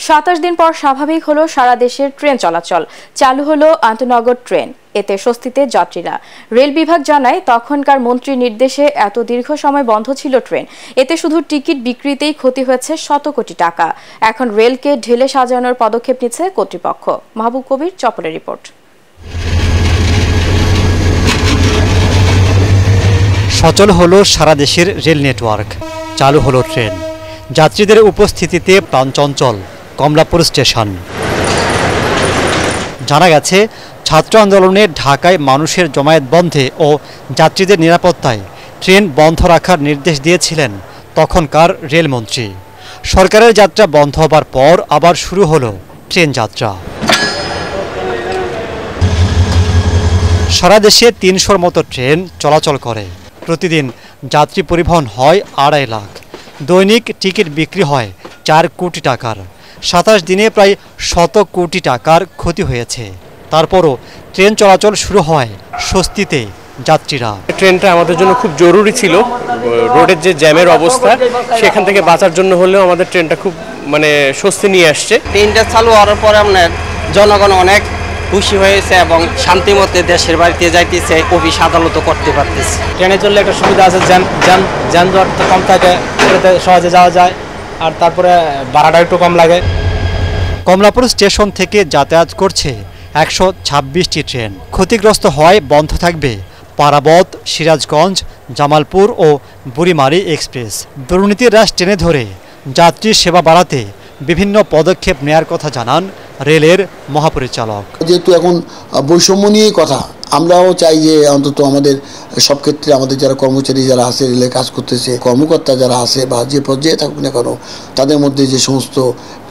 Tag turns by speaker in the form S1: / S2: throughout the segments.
S1: 27 দিন পর স্বাভাবিক হলো সারা দেশের ট্রেন চলাচল। চালু হলো আন্তনগর ট্রেন। এতে স্বস্তিতে যাত্রীরা। রেল বিভাগ জানায়, তখনকার মন্ত্রীর নির্দেশে এত দীর্ঘ সময় বন্ধ ছিল ট্রেন। এতে শুধু টিকিট বিক্রিতেই ক্ষতি হয়েছে শত কোটি টাকা। এখন রেলকে ঢেলে সাজানোর পদক্ষেপ নিচ্ছে কর্তৃপক্ষ। মাহবুব কবির চপলের রিপোর্ট।
S2: সচল হলো সারা দেশের রেল নেটওয়ার্ক। চালু হলো ট্রেন। যাত্রীদের উপস্থিতিতে প্রাণচঞ্চল কমলাপুর স্টেশন। জানা গেছে, ছাত্র আন্দোলনে ঢাকায় মানুষের জমায়েত বন্ধে ও যাত্রীদের নিরাপত্তায় ট্রেন বন্ধ রাখার নির্দেশ দিয়েছিলেন তখনকার রেলমন্ত্রী। সরকারের যাত্রা বন্ধ হবার পর আবার শুরু হলো ট্রেন যাত্রা। সারা দেশে ৩০০-র মতো ট্রেন চলাচল করে। প্রতিদিন যাত্রী পরিবহন হয় ২.৫ লাখ। দৈনিক টিকিট বিক্রি হয় ৪ কোটি টাকার। ২৭ দিনে প্রায় শত কোটি টাকার ক্ষতি হয়েছে। তারপরও ট্রেন চলাচল শুরু হয় স্বস্তিতে যাত্রীরা।
S3: ট্রেনটা আমাদের জন্য খুব জরুরি ছিল। রোডের যে জ্যামের অবস্থা, সেখান থেকে বাঁচার জন্য হলেও আমাদের ট্রেনটা খুব স্বস্তি নিয়ে আসছে।
S4: ট্রেনটা চালু হওয়ার পরে আপনার জনগণ অনেক খুশি হয়েছে এবং শান্তি মতে দেশের বাড়িতে যাইতেছে, অফিস আদালত করতে পারতেছে।
S5: ট্রেনে চললে একটা সুবিধা আছে, যানজট কম থাকে, সহজে যাওয়া যায়, আর তারপরে ভাড়াটা একটু কম লাগে।
S2: কমলাপুর স্টেশন থেকে যাতায়াত করছে ১২৬টি ট্রেন। ক্ষতিগ্রস্ত হওয়ায় বন্ধ থাকবে পারাবত, সিরাজগঞ্জ, জামালপুর ও বুড়িমারি এক্সপ্রেস। দুর্নীতির রাশ টেনে ধরে যাত্রীর সেবা বাড়াতে বিভিন্ন পদক্ষেপ নেয়ার কথা জানান রেলের মহাপরিচালক।
S6: যেহেতু এখন বৈষম্য নিয়েই কথা, আমরাও চাই যে অন্তত আমাদের সব ক্ষেত্রে আমাদের যারা কর্মচারী যারা আছে, রেলে কাজ করতেছে, কর্মকর্তা যারা আছে বা যে পর্যায়ে থাকুক না কেন, তাদের মধ্যে যে সমস্ত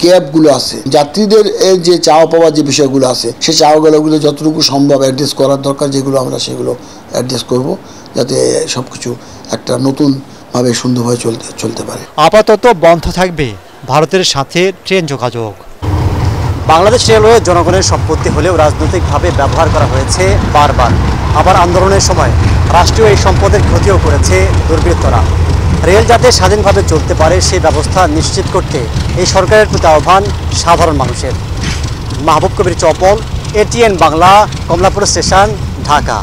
S6: ক্যাবগুলো আছে, যাত্রীদের যে চাওয়া পাওয়ার যে বিষয়গুলো আছে, সেই চাওয়াগুলো যতটুকু সম্ভব অ্যাড্রেস করার দরকার, যেগুলো আমরা সেগুলো অ্যাড্রেস করব, যাতে সব কিছু একটা নতুনভাবে সুন্দরভাবে চলতে পারে।
S2: আপাতত বন্ধ থাকবে ভারতের সাথে ট্রেন যোগাযোগ। বাংলাদেশ রেলওয়ে জনগণের সম্পত্তি হলেও রাজনৈতিকভাবে ব্যবহার করা হয়েছে বারবার। আবার আন্দোলনের সময় রাষ্ট্রীয় এই সম্পদের ক্ষতিও করেছে দুর্বৃত্তরা। রেল যাতে স্বাধীনভাবে চলতে পারে সেই ব্যবস্থা নিশ্চিত করতে এই সরকারের প্রতি আহ্বান সাধারণ মানুষের। মাহবুব কবির চপল, এটিএন বাংলা, কমলাপুর স্টেশন, ঢাকা।